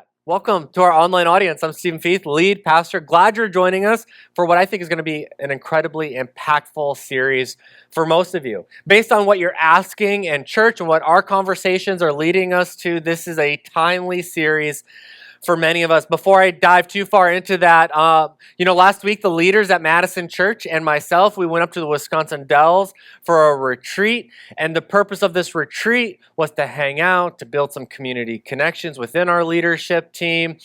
that. Welcome to our online audience. I'm Stephen Feith, lead pastor. Glad you're joining us for what I think is going to be an incredibly impactful series for most of you. Based on what you're asking in church and what our conversations are leading us to, this is a timely series for many of us. Before I dive too far into that, last week the leaders at Madison Church and myself, we went up to the Wisconsin Dells for a retreat. And the purpose of this retreat was to hang out, to build some community connections within our leadership team.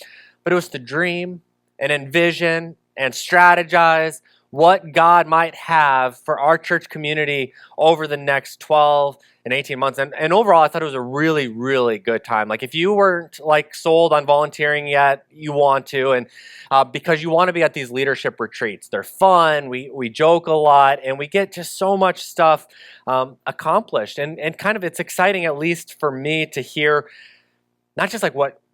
But it was to dream and envision and strategize what God might have for our church community over the next 12 and 18 months. And overall, I thought it was a really, really good time. Like if you weren't sold on volunteering yet, you want to. And because you want to be at these leadership retreats. They're fun. We joke a lot and we get just so much stuff accomplished. And kind of it's exciting, at least for me, to hear not just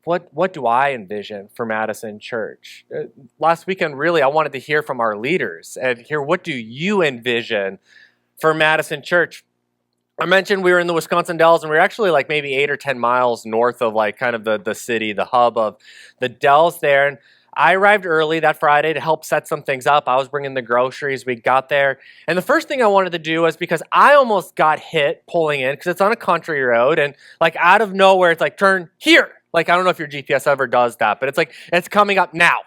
what do I envision for Madison Church? Last weekend, really, I wanted to hear from our leaders and hear what do you envision for Madison Church? I mentioned we were in the Wisconsin Dells, and we were actually maybe 8 or 10 miles north of kind of the city, the hub of the Dells there. And I arrived early that Friday to help set some things up. I was bringing the groceries. We got there. And the first thing I wanted to do was because I almost got hit pulling in because it's on a country road. And out of nowhere, it's turn here. I don't know if your GPS ever does that, but it's coming up now.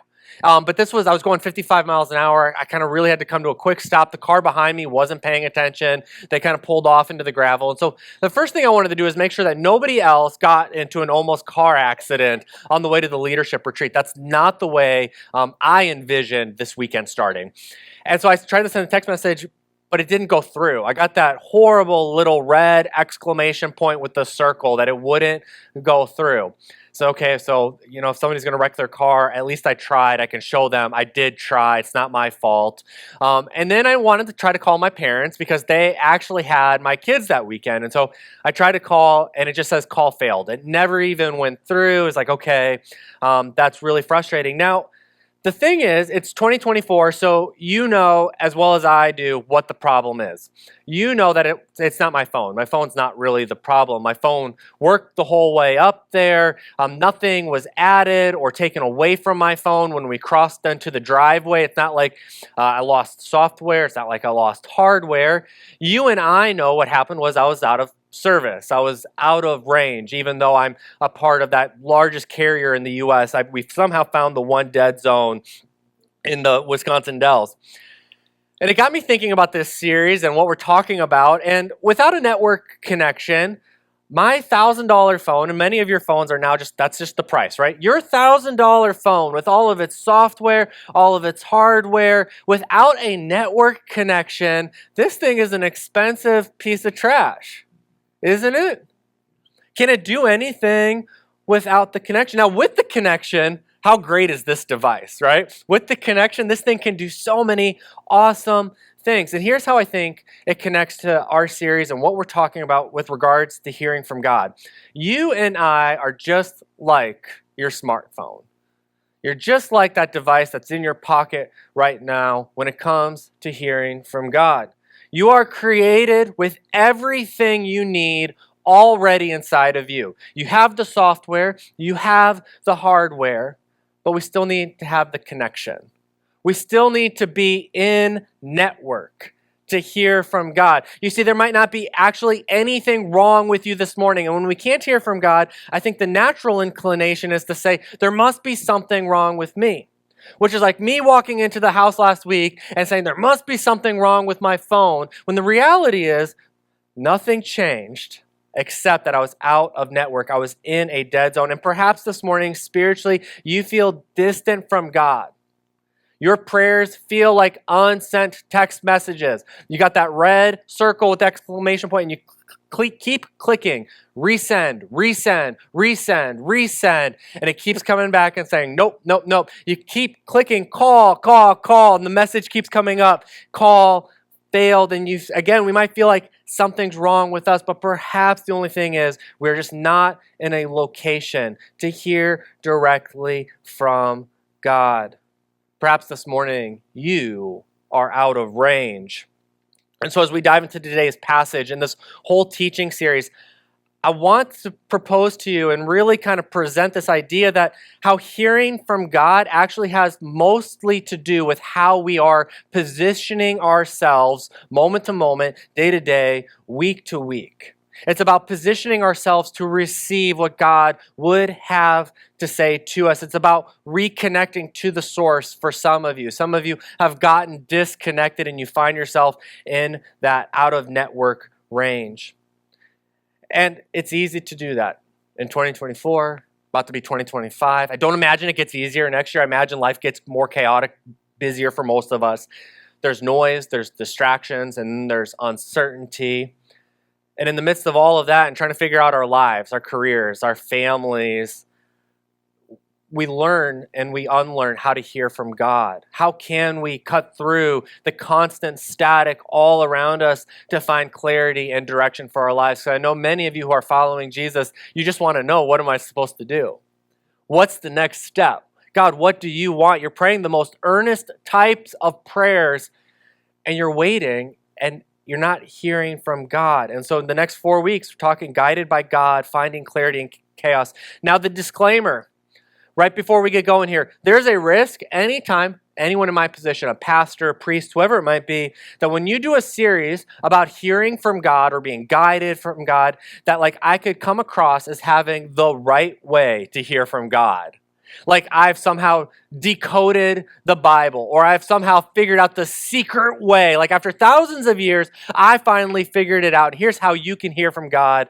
But I was going 55 miles an hour. I kind of really had to come to a quick stop. The car behind me wasn't paying attention. They kind of pulled off into the gravel. And so the first thing I wanted to do is make sure that nobody else got into an almost car accident on the way to the leadership retreat. That's not the way I envisioned this weekend starting. And so I tried to send a text message, but it didn't go through. I got that horrible little red exclamation point with the circle that it wouldn't go through. So, if somebody's going to wreck their car, at least I tried. I can show them I did try. It's not my fault. And then I wanted to try to call my parents because they actually had my kids that weekend. And so I tried to call, and it just says call failed. It never even went through. It's that's really frustrating. Now, the thing is, it's 2024, so you know as well as I do what the problem is. You know that it's not my phone. My phone's not really the problem. My phone worked the whole way up there. Nothing was added or taken away from my phone when we crossed into the driveway. It's not like I lost software. It's not like I lost hardware. You and I know what happened was I was out of service. I was out of range, even though I'm a part of that largest carrier in the U.S. We've somehow found the one dead zone in the Wisconsin Dells. And it got me thinking about this series and what we're talking about. And without a network connection, my $1,000 phone, and many of your phones are now that's just the price, right? Your $1,000 phone with all of its software, all of its hardware, without a network connection, this thing is an expensive piece of trash. Isn't it? Can it do anything without the connection? Now, with the connection, how great is this device, right? With the connection, this thing can do so many awesome things. And here's how I think it connects to our series and what we're talking about with regards to hearing from God. You and I are just like your smartphone. You're just like that device that's in your pocket right now when it comes to hearing from God. You are created with everything you need already inside of you. You have the software, you have the hardware, but we still need to have the connection. We still need to be in network to hear from God. You see, there might not be actually anything wrong with you this morning. And when we can't hear from God, I think the natural inclination is to say, there must be something wrong with me. Which is like me walking into the house last week and saying there must be something wrong with my phone, when the reality is nothing changed except that I was out of network. I was in a dead zone. And perhaps this morning, spiritually, you feel distant from God. Your prayers feel like unsent text messages. You got that red circle with exclamation point, and you keep clicking, resend, resend, resend, resend, and it keeps coming back and saying, nope, nope, nope. You keep clicking, call, call, call, and the message keeps coming up, call, failed, and we might feel like something's wrong with us, but perhaps the only thing is we're just not in a location to hear directly from God. Perhaps this morning you are out of range. And so as we dive into today's passage and this whole teaching series, I want to propose to you and really kind of present this idea that how hearing from God actually has mostly to do with how we are positioning ourselves moment to moment, day to day, week to week. It's about positioning ourselves to receive what God would have to say to us. It's about reconnecting to the source for some of you. Some of you have gotten disconnected and you find yourself in that out-of-network range. And it's easy to do that in 2024, about to be 2025. I don't imagine it gets easier next year. I imagine life gets more chaotic, busier for most of us. There's noise, there's distractions, and there's uncertainty. And in the midst of all of that and trying to figure out our lives, our careers, our families, we learn and we unlearn how to hear from God. How can we cut through the constant static all around us to find clarity and direction for our lives? So I know many of you who are following Jesus, you just want to know, what am I supposed to do? What's the next step? God, what do you want? You're praying the most earnest types of prayers, and you're waiting, and you're not hearing from God. And so in the next 4 weeks, we're talking guided by God, finding clarity in chaos. Now the disclaimer, right before we get going here, there's a risk anytime, anyone in my position, a pastor, a priest, whoever it might be, that when you do a series about hearing from God or being guided from God, that like I could come across as having the right way to hear from God. Like I've somehow decoded the Bible, or I've somehow figured out the secret way. Like after thousands of years, I finally figured it out. Here's how you can hear from God.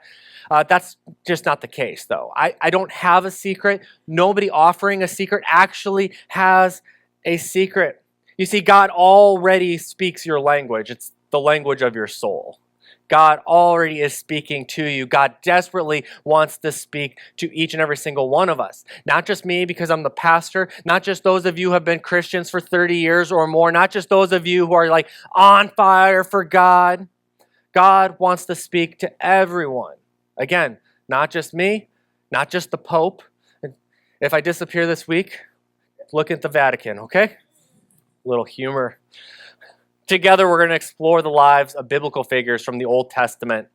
That's just not the case, though. I don't have a secret. Nobody offering a secret actually has a secret. You see, God already speaks your language. It's the language of your soul. God already is speaking to you. God desperately wants to speak to each and every single one of us. Not just me because I'm the pastor, not just those of you who have been Christians for 30 years or more, not just those of you who are like on fire for God. God wants to speak to everyone. Again, not just me, not just the Pope. If I disappear this week, look at the Vatican, okay? Little humor. Together, we're going to explore the lives of biblical figures from the Old Testament.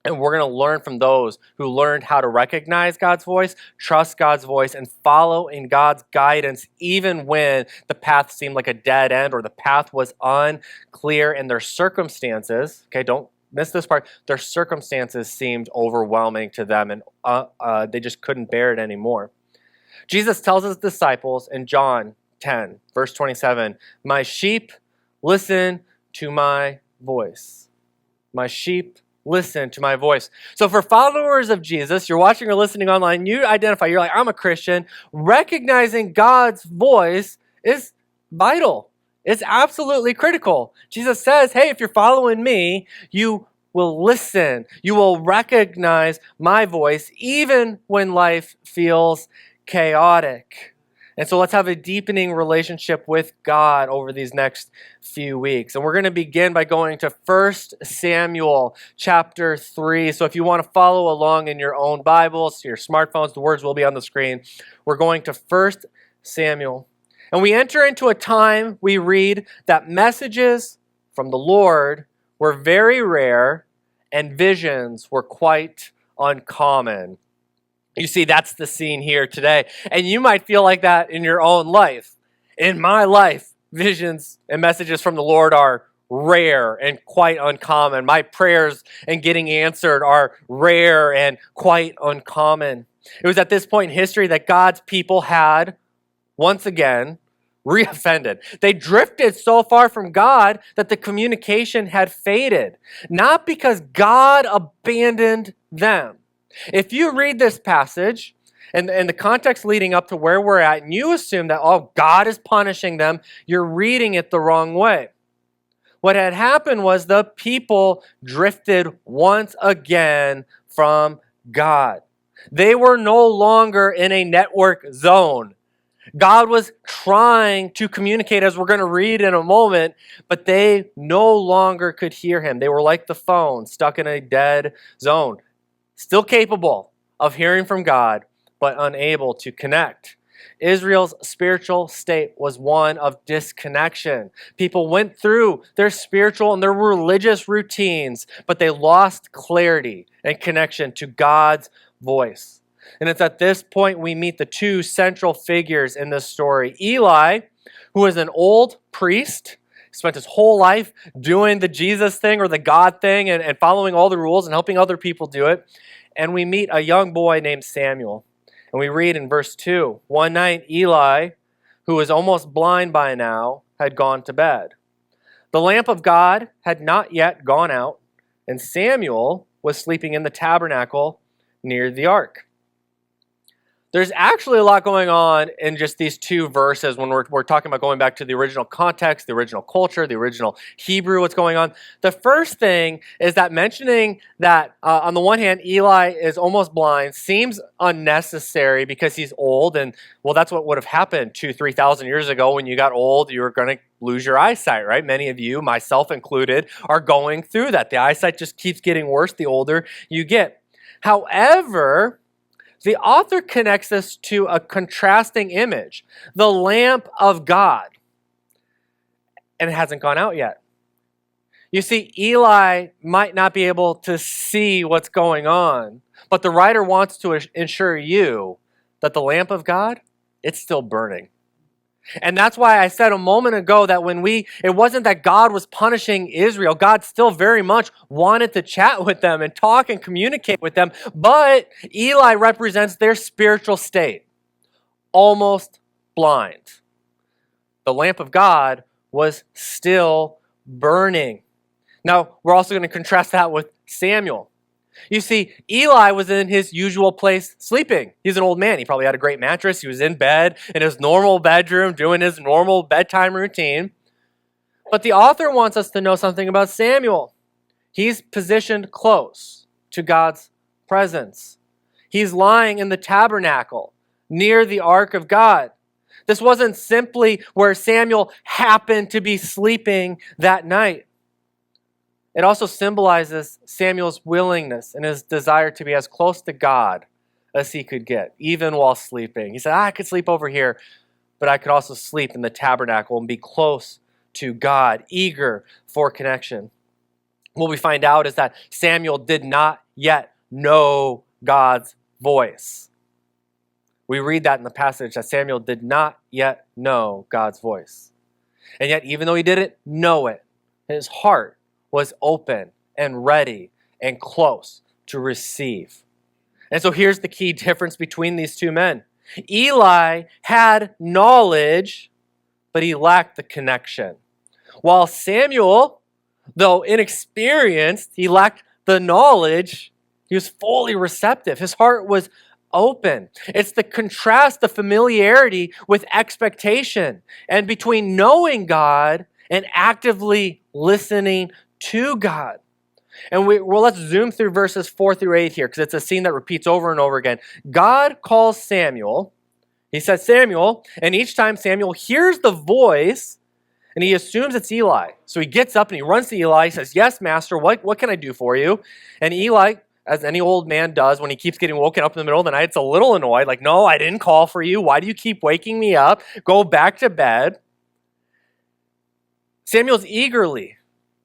And we're going to learn from those who learned how to recognize God's voice, trust God's voice, and follow in God's guidance, even when the path seemed like a dead end or the path was unclear and their circumstances, okay, don't miss this part, their circumstances seemed overwhelming to them and they just couldn't bear it anymore. Jesus tells his disciples in John 10, verse 27, "My sheep listen to my voice. My sheep listen to my voice." So for followers of Jesus, you're watching or listening online, you identify, you're like, I'm a Christian. Recognizing God's voice is vital. It's absolutely critical. Jesus says, hey, if you're following me, you will listen. You will recognize my voice even when life feels chaotic. And so let's have a deepening relationship with God over these next few weeks. And we're going to begin by going to 1 Samuel chapter 3. So if you want to follow along in your own Bibles, your smartphones, the words will be on the screen. We're going to 1 Samuel. And we enter into a time we read that messages from the Lord were very rare and visions were quite uncommon. You see, that's the scene here today. And you might feel like that in your own life. In my life, visions and messages from the Lord are rare and quite uncommon. My prayers and getting answered are rare and quite uncommon. It was at this point in history that God's people had, once again, reoffended. They drifted so far from God that the communication had faded. Not because God abandoned them. If you read this passage and the context leading up to where we're at, and you assume that, oh, God is punishing them, you're reading it the wrong way. What had happened was the people drifted once again from God. They were no longer in a network zone. God was trying to communicate, as we're going to read in a moment, but they no longer could hear him. They were like the phone, stuck in a dead zone. Still capable of hearing from God, but unable to connect. Israel's spiritual state was one of disconnection. People went through their spiritual and their religious routines, but they lost clarity and connection to God's voice. And it's at this point we meet the two central figures in this story. Eli, who is an old priest, spent his whole life doing the Jesus thing or the God thing and following all the rules and helping other people do it. And we meet a young boy named Samuel. And we read in verse 2, one night Eli, who was almost blind by now, had gone to bed. The lamp of God had not yet gone out, and Samuel was sleeping in the tabernacle near the ark. There's actually a lot going on in just these two verses when we're talking about going back to the original context, the original culture, the original Hebrew, what's going on. The first thing is that mentioning that, on the one hand, Eli is almost blind seems unnecessary because he's old, and, well, that's what would have happened 2,000-3,000 years ago. When you got old, you were going to lose your eyesight, right? Many of you, myself included, are going through that. The eyesight just keeps getting worse the older you get. However, the author connects this to a contrasting image, the lamp of God, and it hasn't gone out yet. You see, Eli might not be able to see what's going on, but the writer wants to assure you that the lamp of God, it's still burning. And that's why I said a moment ago that it wasn't that God was punishing Israel. God still very much wanted to chat with them and talk and communicate with them. But Eli represents their spiritual state, almost blind. The lamp of God was still burning. Now, we're also going to contrast that with Samuel. You see, Eli was in his usual place sleeping. He's an old man. He probably had a great mattress. He was in bed in his normal bedroom doing his normal bedtime routine. But the author wants us to know something about Samuel. He's positioned close to God's presence. He's lying in the tabernacle near the ark of God. This wasn't simply where Samuel happened to be sleeping that night. It also symbolizes Samuel's willingness and his desire to be as close to God as he could get, even while sleeping. He said, I could sleep over here, but I could also sleep in the tabernacle and be close to God, eager for connection. What we find out is that Samuel did not yet know God's voice. We read that in the passage that Samuel did not yet know God's voice. And yet, even though he didn't know it, his heart was open and ready and close to receive. And so here's the key difference between these two men. Eli had knowledge, but he lacked the connection. While Samuel, though inexperienced, he lacked the knowledge, he was fully receptive. His heart was open. It's the contrast of familiarity with expectation and between knowing God and actively listening to God. And let's zoom through verses 4 through 8 here, because it's a scene that repeats over and over again. God calls Samuel. He says, Samuel, and each time Samuel hears the voice, and he assumes it's Eli. So he gets up and he runs to Eli. He says, yes, master, what can I do for you? And Eli, as any old man does, when he keeps getting woken up in the middle of the night, it's a little annoyed. Like, no, I didn't call for you. Why do you keep waking me up? Go back to bed. Samuel's eagerly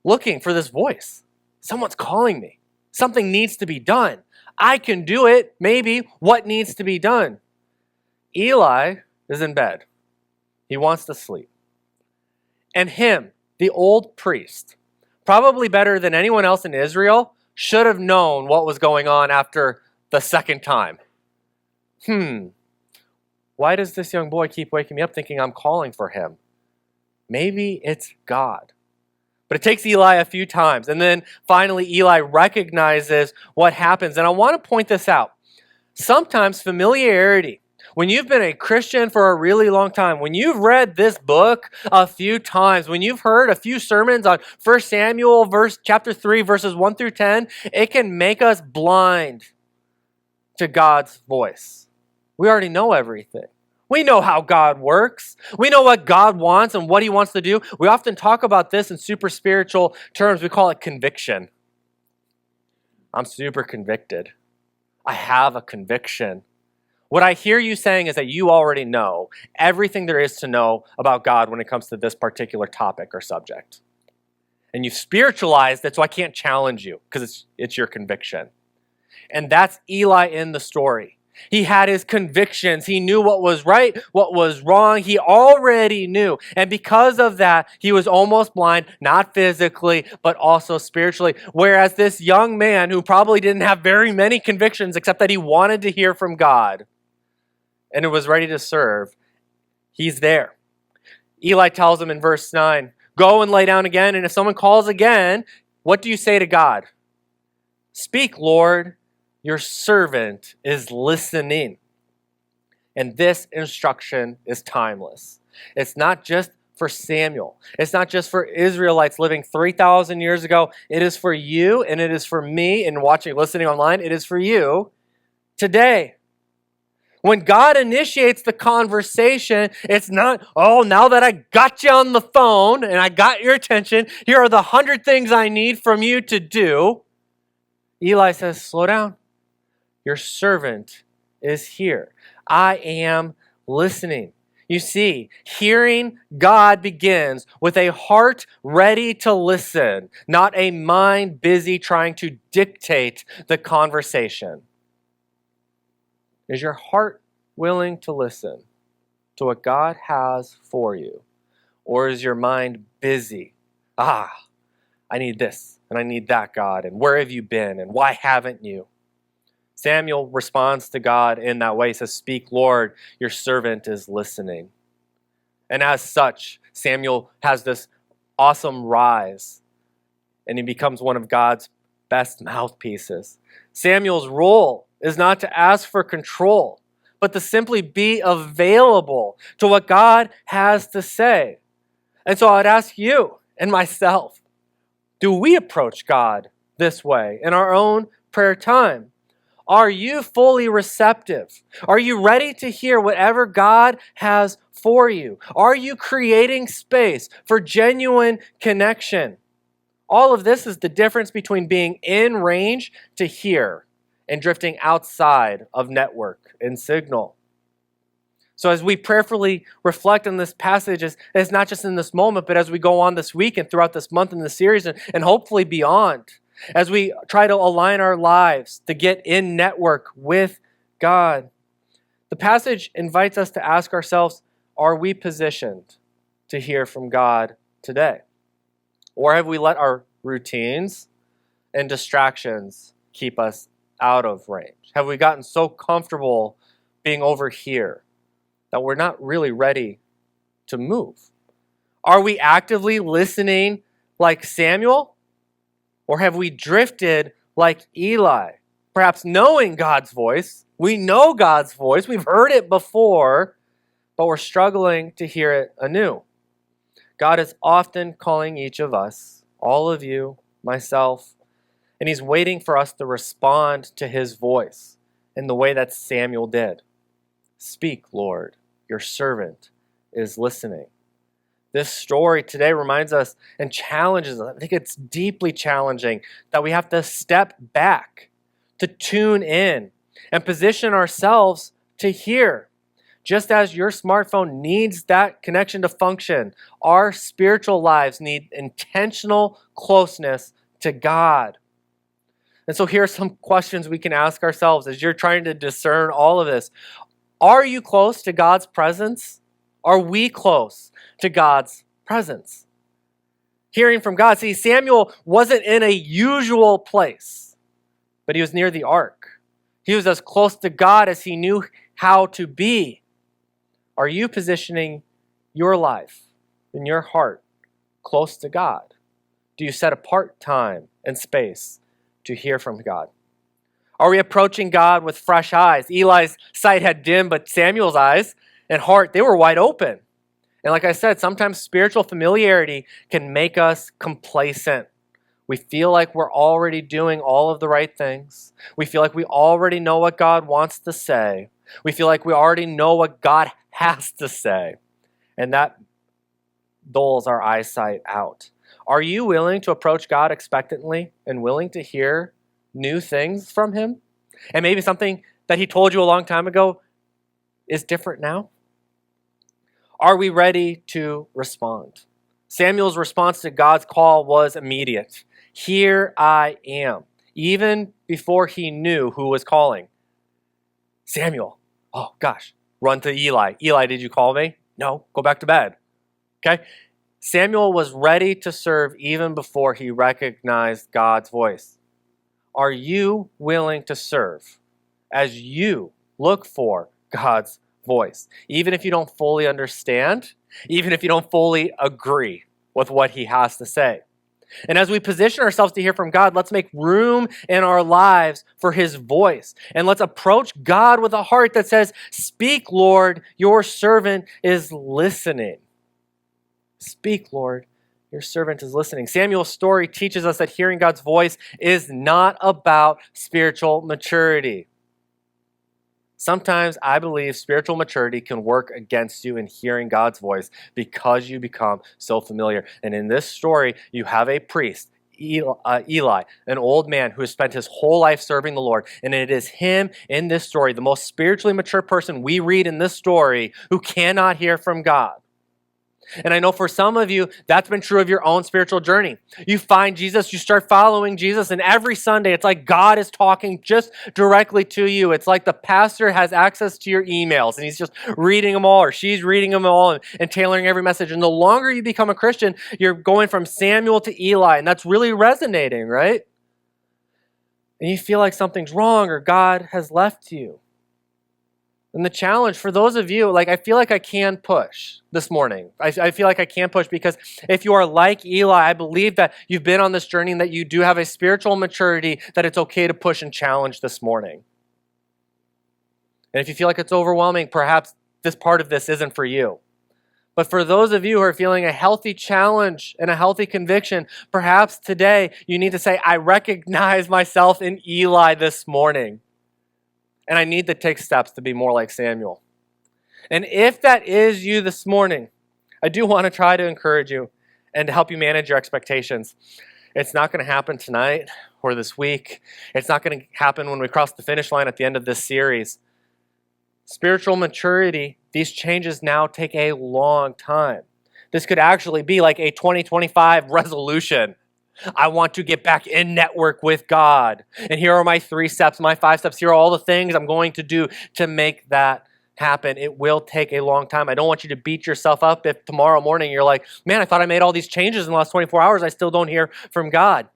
looking for this voice. Someone's calling me. Something needs to be done. I can do it. Maybe. What needs to be done? Eli is in bed. He wants to sleep. And him, the old priest, probably better than anyone else in Israel, should have known what was going on after the second time. Why does this young boy keep waking me up thinking I'm calling for him? Maybe it's God. But it takes Eli a few times. And then finally, Eli recognizes what happens. And I want to point this out. Sometimes familiarity, when you've been a Christian for a really long time, when you've read this book a few times, when you've heard a few sermons on 1 Samuel chapter 3, verses 1 through 10, it can make us blind to God's voice. We already know everything. We know how God works. We know what God wants and what he wants to do. We often talk about this in super spiritual terms. We call it conviction. I'm super convicted. I have a conviction. What I hear you saying is that you already know everything there is to know about God when it comes to this particular topic or subject. And you've spiritualized it, so I can't challenge you because it's your conviction. And that's Eli in the story. He had his convictions. He knew what was right, what was wrong. He already knew. And because of that, he was almost blind, not physically, but also spiritually. Whereas this young man who probably didn't have very many convictions except that he wanted to hear from God and was ready to serve, he's there. Eli tells him in verse 9, go and lay down again, and if someone calls again, what do you say to God? Speak, Lord, your servant is listening. And this instruction is timeless. It's not just for Samuel. It's not just for Israelites living 3,000 years ago. It is for you, and it is for me, and listening online, it is for you today. When God initiates the conversation, it's not, oh, now that I got you on the phone and I got your attention, here are the 100 things I need from you to do. Eli says, slow down. Your servant is here. I am listening. You see, hearing God begins with a heart ready to listen, not a mind busy trying to dictate the conversation. Is your heart willing to listen to what God has for you? Or is your mind busy? I need this and I need that, God. And where have you been? And why haven't you? Samuel responds to God in that way. He says, speak, Lord, your servant is listening. And as such, Samuel has this awesome rise, and he becomes one of God's best mouthpieces. Samuel's role is not to ask for control, but to simply be available to what God has to say. And so I'd ask you and myself, do we approach God this way in our own prayer time? Are you fully receptive? Are you ready to hear whatever God has for you? Are you creating space for genuine connection? All of this is the difference between being in range to hear and drifting outside of network and signal. So as we prayerfully reflect on this passage, it's not just in this moment, but as we go on this week and throughout this month in the series and hopefully beyond, as we try to align our lives to get in network with God, the passage invites us to ask ourselves, are we positioned to hear from God today? Or have we let our routines and distractions keep us out of range? Have we gotten so comfortable being over here that we're not really ready to move? Are we actively listening like Samuel? Or have we drifted like Eli? Perhaps knowing God's voice. We know God's voice. We've heard it before, but we're struggling to hear it anew. God is often calling each of us, all of you, myself, and he's waiting for us to respond to his voice in the way that Samuel did. Speak, Lord, your servant is listening. This story today reminds us and challenges us. I think it's deeply challenging that we have to step back, to tune in, and position ourselves to hear. Just as your smartphone needs that connection to function, our spiritual lives need intentional closeness to God. And so here are some questions we can ask ourselves as you're trying to discern all of this. Are you close to God's presence? Are we close to God's presence? Hearing from God. See, Samuel wasn't in a usual place, but he was near the ark. He was as close to God as he knew how to be. Are you positioning your life and your heart close to God? Do you set apart time and space to hear from God? Are we approaching God with fresh eyes? Eli's sight had dimmed, but Samuel's eyes and heart, they were wide open. And like I said, sometimes spiritual familiarity can make us complacent. We feel like we're already doing all of the right things. We feel like we already know what God wants to say. We feel like we already know what God has to say. And that dulls our eyesight out. Are you willing to approach God expectantly and willing to hear new things from him? And maybe something that he told you a long time ago is different now? Are we ready to respond? Samuel's response to God's call was immediate. Here I am, even before he knew who was calling. Samuel, oh gosh, run to Eli. Eli, did you call me? No, go back to bed. Okay? Samuel was ready to serve even before he recognized God's voice. Are you willing to serve as you look for God's voice? Even if you don't fully understand, even if you don't fully agree with what he has to say. And as we position ourselves to hear from God, let's make room in our lives for his voice. And let's approach God with a heart that says, "Speak, Lord, your servant is listening." Speak, Lord, your servant is listening. Samuel's story teaches us that hearing God's voice is not about spiritual maturity. Sometimes I believe spiritual maturity can work against you in hearing God's voice because you become so familiar. And in this story, you have a priest, Eli, an old man who has spent his whole life serving the Lord. And it is him in this story, the most spiritually mature person we read in this story, who cannot hear from God. And I know for some of you, that's been true of your own spiritual journey. You find Jesus, you start following Jesus, and every Sunday, it's like God is talking just directly to you. It's like the pastor has access to your emails, and he's just reading them all, or she's reading them all, and tailoring every message. And the longer you become a Christian, you're going from Samuel to Eli, and that's really resonating, right? And you feel like something's wrong, or God has left you. And the challenge for those of you, I feel like I can push this morning. I feel like I can push because if you are like Eli, I believe that you've been on this journey and that you do have a spiritual maturity that it's okay to push and challenge this morning. And if you feel like it's overwhelming, perhaps this part of this isn't for you. But for those of you who are feeling a healthy challenge and a healthy conviction, perhaps today you need to say, I recognize myself in Eli this morning. And I need to take steps to be more like Samuel. And if that is you this morning, I do want to try to encourage you and to help you manage your expectations. It's not going to happen tonight or this week. It's not going to happen when we cross the finish line at the end of this series. Spiritual maturity, these changes now take a long time. This could actually be like a 2025 resolution. I want to get back in network with God. And here are my 3 steps, my 5 steps. Here are all the things I'm going to do to make that happen. It will take a long time. I don't want you to beat yourself up if tomorrow morning you're like, man, I thought I made all these changes in the last 24 hours. I still don't hear from God.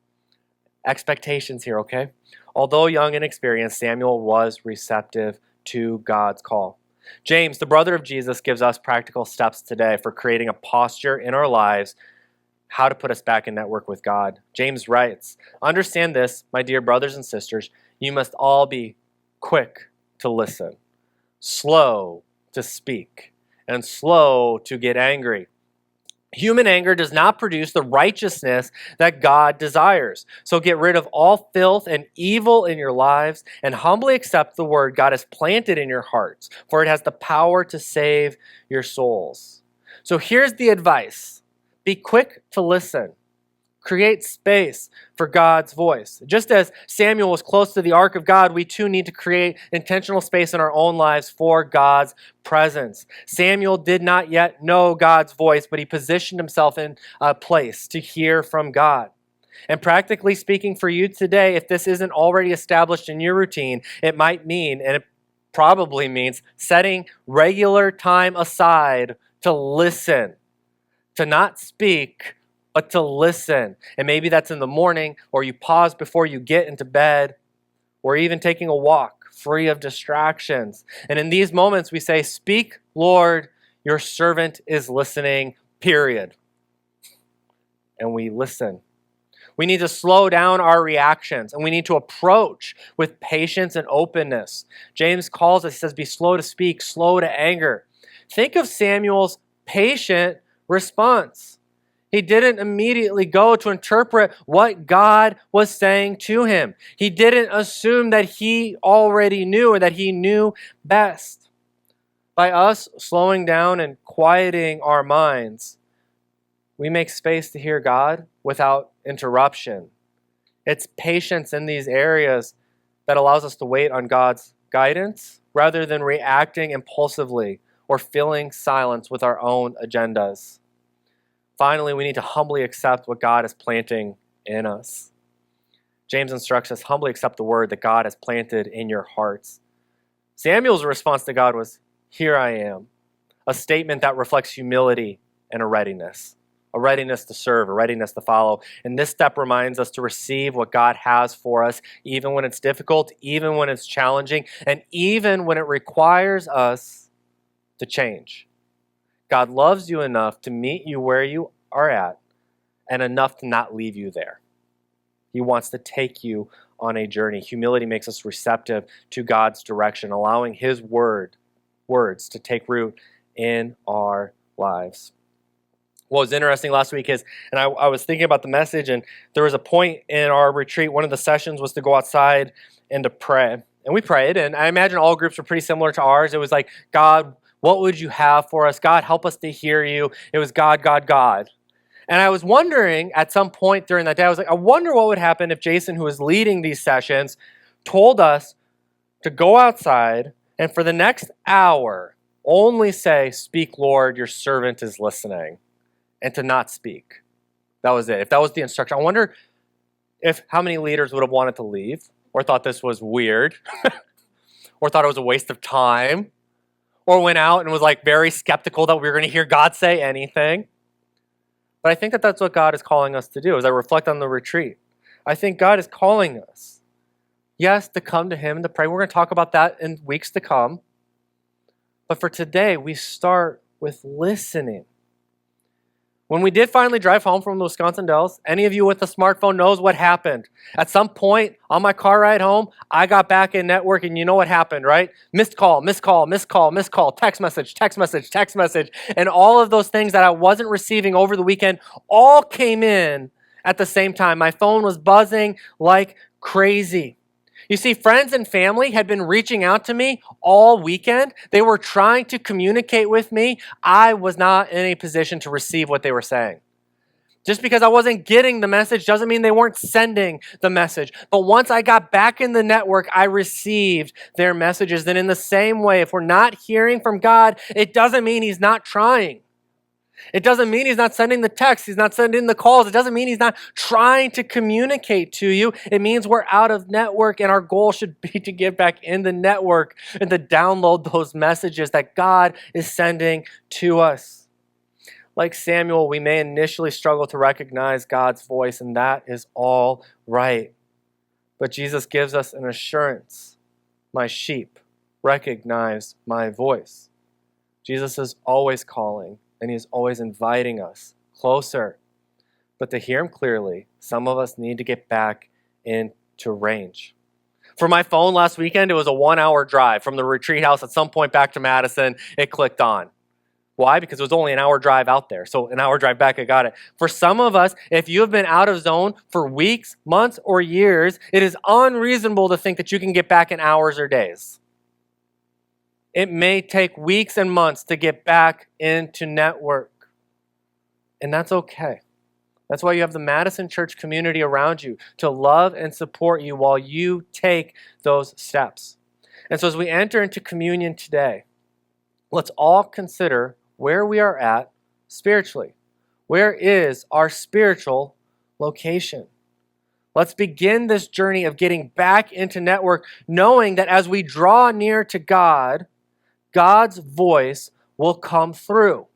Expectations here, okay? Although young and experienced, Samuel was receptive to God's call. James, the brother of Jesus, gives us practical steps today for creating a posture in our lives how to put us back in network with God. James writes, understand this, my dear brothers and sisters, you must all be quick to listen, slow to speak, and slow to get angry. Human anger does not produce the righteousness that God desires. So get rid of all filth and evil in your lives and humbly accept the word God has planted in your hearts, for it has the power to save your souls. So here's the advice. Be quick to listen. Create space for God's voice. Just as Samuel was close to the ark of God, we too need to create intentional space in our own lives for God's presence. Samuel did not yet know God's voice, but he positioned himself in a place to hear from God. And practically speaking for you today, if this isn't already established in your routine, it might mean, and it probably means, setting regular time aside to listen. To not speak, but to listen. And maybe that's in the morning, or you pause before you get into bed, or even taking a walk free of distractions. And in these moments, we say, speak, Lord, your servant is listening, period. And we listen. We need to slow down our reactions, and we need to approach with patience and openness. James calls us, he says, be slow to speak, slow to anger. Think of Samuel's patient response. He didn't immediately go to interpret what God was saying to him. He didn't assume that he already knew or that he knew best. By us slowing down and quieting our minds, we make space to hear God without interruption. It's patience in these areas that allows us to wait on God's guidance rather than reacting impulsively or filling silence with our own agendas. Finally, we need to humbly accept what God is planting in us. James instructs us, humbly accept the word that God has planted in your hearts. Samuel's response to God was, "Here I am," a statement that reflects humility and a readiness to serve, a readiness to follow. And this step reminds us to receive what God has for us, even when it's difficult, even when it's challenging, and even when it requires us to change. God loves you enough to meet you where you are at and enough to not leave you there. He wants to take you on a journey. Humility makes us receptive to God's direction, allowing His words to take root in our lives. What was interesting last week is, and I was thinking about the message, and there was a point in our retreat, one of the sessions was to go outside and to pray. And we prayed, and I imagine all groups were pretty similar to ours. It was like, God, what would you have for us? God, help us to hear you. It was God, God, God. And I was wondering at some point during that day, I was like, I wonder what would happen if Jason, who was leading these sessions, told us to go outside and for the next hour only say, "Speak, Lord, your servant is listening," and to not speak. That was it. If that was the instruction, I wonder if how many leaders would have wanted to leave or thought this was weird or thought it was a waste of time or went out and was like very skeptical that we were going to hear God say anything. But I think that that's what God is calling us to do as I reflect on the retreat. I think God is calling us, yes, to come to Him and to pray. We're going to talk about that in weeks to come. But for today, we start with listening. When we did finally drive home from the Wisconsin Dells, any of you with a smartphone knows what happened. At some point on my car ride home, I got back in network and you know what happened, right? Missed call, missed call, missed call, missed call, text message, text message, text message, and all of those things that I wasn't receiving over the weekend all came in at the same time. My phone was buzzing like crazy. You see, friends and family had been reaching out to me all weekend. They were trying to communicate with me. I was not in a position to receive what they were saying. Just because I wasn't getting the message doesn't mean they weren't sending the message. But once I got back in the network, I received their messages. And in the same way, if we're not hearing from God, it doesn't mean He's not trying. It doesn't mean He's not sending the texts. He's not sending the calls. It doesn't mean He's not trying to communicate to you. It means we're out of network, and our goal should be to get back in the network and to download those messages that God is sending to us. Like Samuel, we may initially struggle to recognize God's voice, and that is all right. But Jesus gives us an assurance. My sheep recognize my voice. Jesus is always calling. And He is always inviting us closer. But to hear Him clearly, some of us need to get back into range. For my phone last weekend, it was a 1-hour drive from the retreat house at some point back to Madison. It clicked on. Why? Because it was only an hour drive out there. So an hour drive back, I got it. For some of us, if you have been out of zone for weeks, months, or years, it is unreasonable to think that you can get back in hours or days. It may take weeks and months to get back into network. And that's okay. That's why you have the Madison church community around you to love and support you while you take those steps. And so as we enter into communion today, let's all consider where we are at spiritually. Where is our spiritual location? Let's begin this journey of getting back into network, knowing that as we draw near to God, God's voice will come through,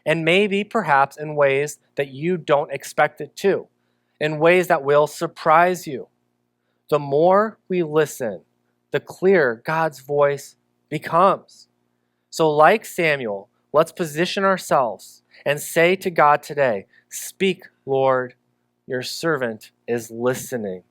and maybe perhaps in ways that you don't expect it to, in ways that will surprise you. The more we listen, the clearer God's voice becomes. So like Samuel, let's position ourselves and say to God today, "Speak, Lord, your servant is listening."